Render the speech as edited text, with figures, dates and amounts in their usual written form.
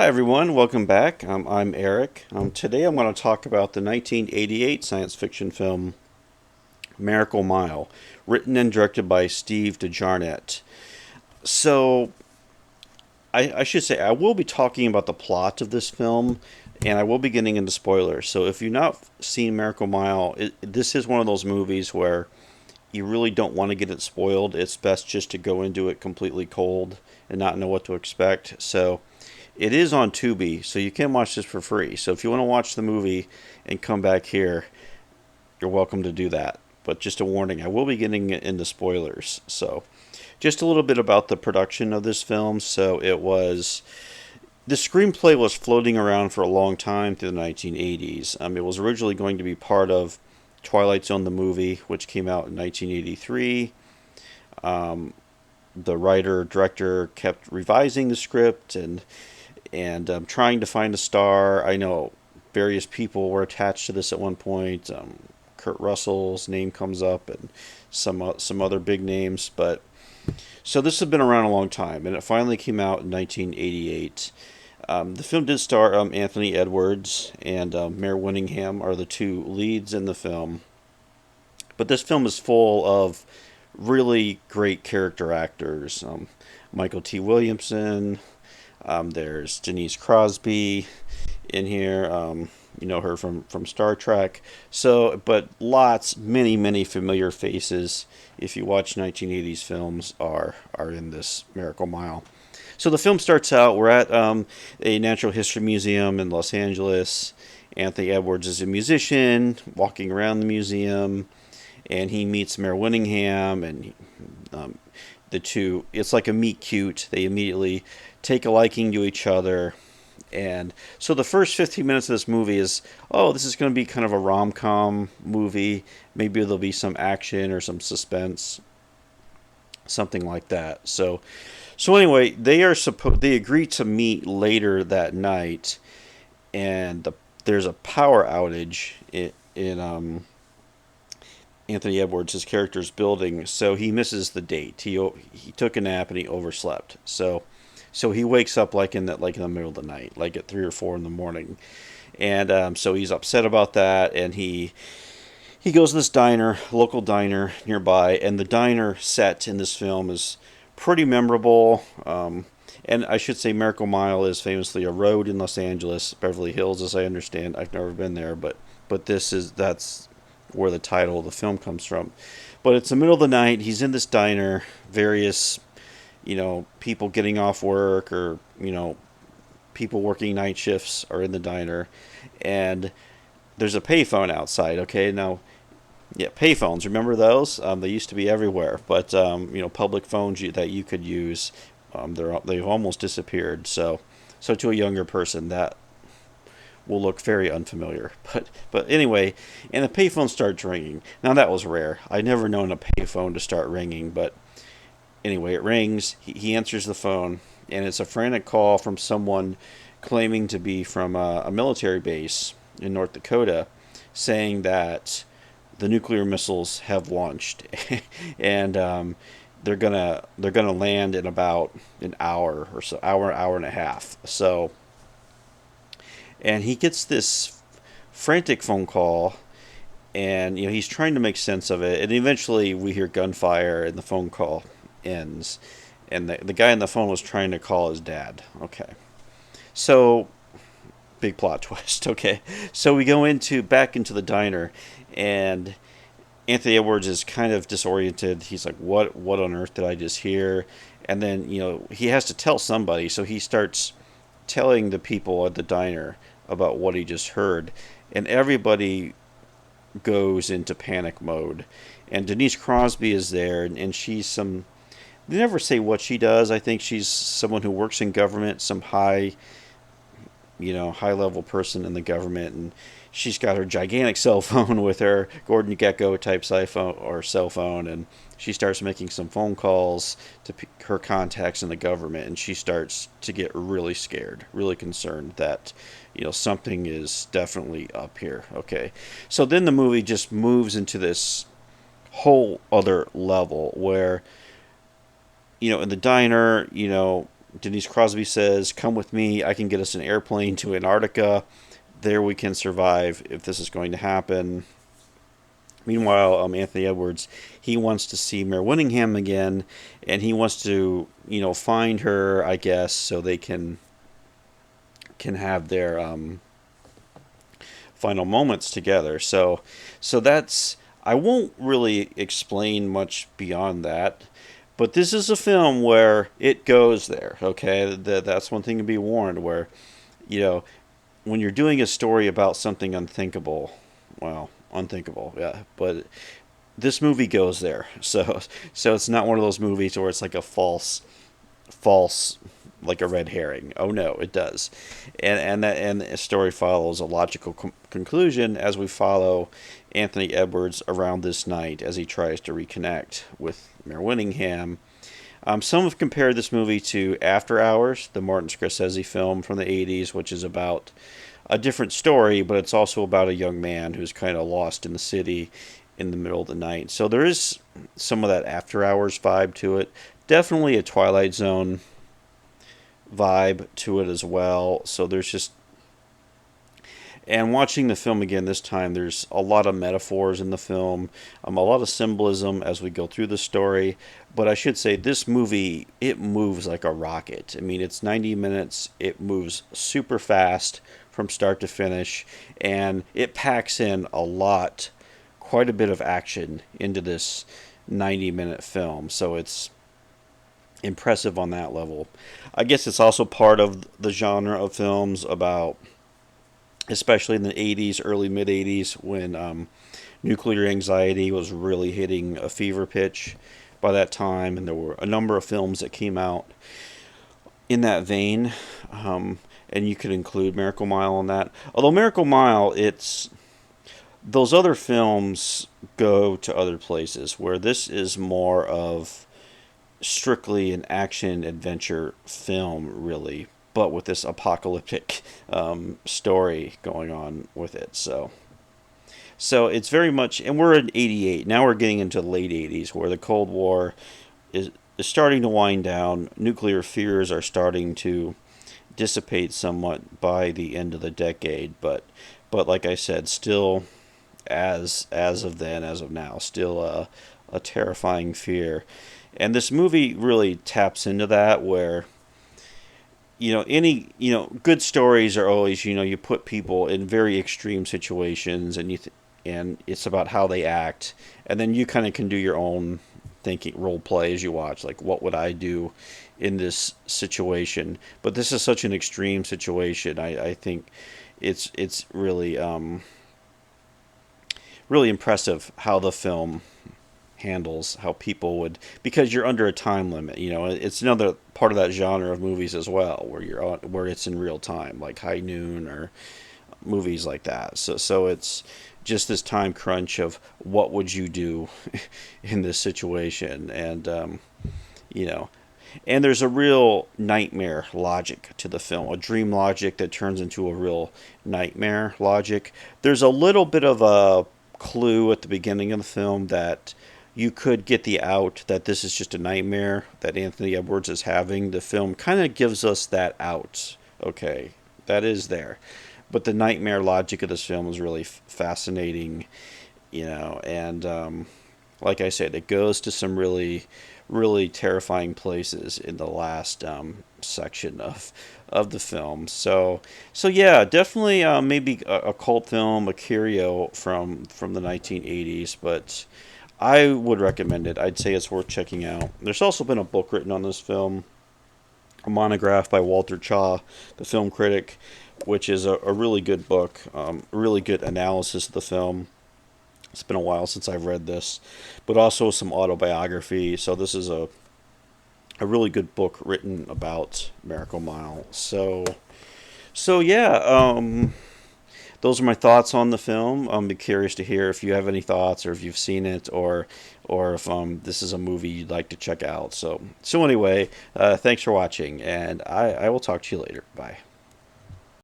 Hi everyone, welcome back. I'm Eric. Today I'm going to talk about the 1988 science fiction film Miracle Mile, written and directed by Steve DeJarnette. So, I should say, I will be talking about the plot of this film, and I will be getting into spoilers. So, if you've not seen Miracle Mile, this is one of those movies where you really don't want to get it spoiled. It's best just to go into it completely cold and not know what to expect. So, it is on Tubi, so you can watch this for free. So if you want to watch the movie and come back here, you're welcome to do that. But just a warning, I will be getting into spoilers. So just a little bit about the production of this film. So the screenplay was floating around for a long time through the 1980s. It was originally going to be part of Twilight Zone the movie, which came out in 1983. The writer director kept revising the script and trying to find a star. I know various people were attached to this at one point. Kurt Russell's name comes up, and some other big names. But so this has been around a long time, and it finally came out in 1988. The film did star Anthony Edwards and Mare Winningham are the two leads in the film. But this film is full of really great character actors. Michael T. Williamson, there's Denise Crosby in here. You know her from Star Trek. So, but many familiar faces. If you watch 1980s films, are in this Miracle Mile. So the film starts out. We're at a natural history museum in Los Angeles. Anthony Edwards is a musician walking around the museum, and he meets Mare Winningham, and um, the two. It's like a meet cute. They immediately take a liking to each other. And so the first 15 minutes of this movie is, oh, this is going to be kind of a rom com movie. Maybe there'll be some action or some suspense, something like that. So anyway, they agree to meet later that night, and there's a power outage in Anthony Edwards, his character's building, so he misses the date. He took a nap and he overslept. So he wakes up like in the middle of the night, like at 3 or 4 in the morning, and so he's upset about that, and he goes to this diner, local diner nearby, and the diner set in this film is pretty memorable. And I should say, Miracle Mile is famously a road in Los Angeles, Beverly Hills, as I understand. I've never been there, but that's where the title of the film comes from. But it's the middle of the night. He's in this diner. Various, people getting off work, or people working night shifts are in the diner, and there's a payphone outside. Okay, now, yeah, payphones. Remember those? They used to be everywhere, but public phones that you could use, they've almost disappeared. So to a younger person, that will look very unfamiliar. But anyway, and the payphone starts ringing. Now that was rare. I'd never known a payphone to start ringing, but anyway, it rings. He answers the phone, and it's a frantic call from someone claiming to be from a military base in North Dakota, saying that the nuclear missiles have launched, and they're gonna land in about an hour or so, hour and a half. So, and he gets this frantic phone call, and he's trying to make sense of it, and eventually we hear gunfire, and the phone call ends, and the guy on the phone was trying to call his dad. Okay, so big plot twist. Okay, so we go back into the diner, and Anthony Edwards is kind of disoriented. He's like, what on earth did I just hear? And then he has to tell somebody, so he starts telling the people at the diner about what he just heard, and everybody goes into panic mode. And Denise Crosby is there, and she's some. They never say what she does. I think she's someone who works in government, some high level person in the government, and she's got her gigantic cell phone with her Gordon Gecko type iPhone or cell phone, and she starts making some phone calls to her contacts in the government, and she starts to get really scared, really concerned that something is definitely up here. Okay, so then the movie just moves into this whole other level where in the diner, Denise Crosby says, "Come with me. I can get us an airplane to Antarctica. There we can survive if this is going to happen." Meanwhile, Anthony Edwards, he wants to see Mare Winningham again, and he wants to, find her, I guess, so they can have their final moments together. So that's, I won't really explain much beyond that. But this is a film where it goes there. Okay, that's one thing to be warned. Where, you know, when you're doing a story about something unthinkable, well, unthinkable, yeah. But this movie goes there. So it's not one of those movies where it's like a false, like a red herring. Oh no, it does, and the story follows a logical conclusion as we follow Anthony Edwards around this night as he tries to reconnect with Mare Winningham. Some have compared this movie to After Hours, the Martin Scorsese film from the 80s, which is about a different story, but it's also about a young man who's kind of lost in the city in the middle of the night. So there is some of that After Hours vibe to it. Definitely a Twilight Zone vibe to it as well. So there's just, and watching the film again this time, there's a lot of metaphors in the film, a lot of symbolism as we go through the story. But I should say, this movie, it moves like a rocket. I mean, it's 90 minutes, it moves super fast from start to finish, and it packs in quite a bit of action into this 90-minute film. So it's impressive on that level. I guess it's also part of the genre of films about, especially in the 80s, early mid 80s, when nuclear anxiety was really hitting a fever pitch by that time, and there were a number of films that came out in that vein, and you could include Miracle Mile in that. Although Miracle Mile, it's those other films go to other places, where this is more of strictly an action adventure film, really, but with this apocalyptic story going on with it. So it's very much, and we're in '88 now. We're getting into the late '80s, where the Cold War is starting to wind down. Nuclear fears are starting to dissipate somewhat by the end of the decade, but like I said, still as of then, as of now, still a terrifying fear. And this movie really taps into that, where good stories are always, you put people in very extreme situations, and and it's about how they act, and then you kind of can do your own thinking role play as you watch, like, what would I do in this situation. But this is such an extreme situation. I think it's really really impressive how the film handles how people would, because you're under a time limit. It's another part of that genre of movies as well, where it's in real time, like High Noon or movies like that. So it's just this time crunch of what would you do in this situation. And you know and there's a real nightmare logic to the film, a dream logic that turns into a real nightmare logic. There's a little bit of a clue at the beginning of the film that you could get the out that this is just a nightmare that Anthony Edwards is having. The film kind of gives us that out. Okay, that is there. But the nightmare logic of this film is really fascinating, and like I said, it goes to some really, really terrifying places in the last section of the film. So yeah, definitely maybe a cult film, a curio from the 1980s, but I would recommend it. I'd say it's worth checking out. There's also been a book written on this film, a monograph by Walter Chaw, the film critic, which is a really good book, really good analysis of the film. It's been a while since I've read this, but also some autobiography. So this is a really good book written about Miracle Mile. So yeah, those are my thoughts on the film. I'm be curious to hear if you have any thoughts, or if you've seen it, or if this is a movie you'd like to check out. So anyway, thanks for watching, and I will talk to you later. Bye.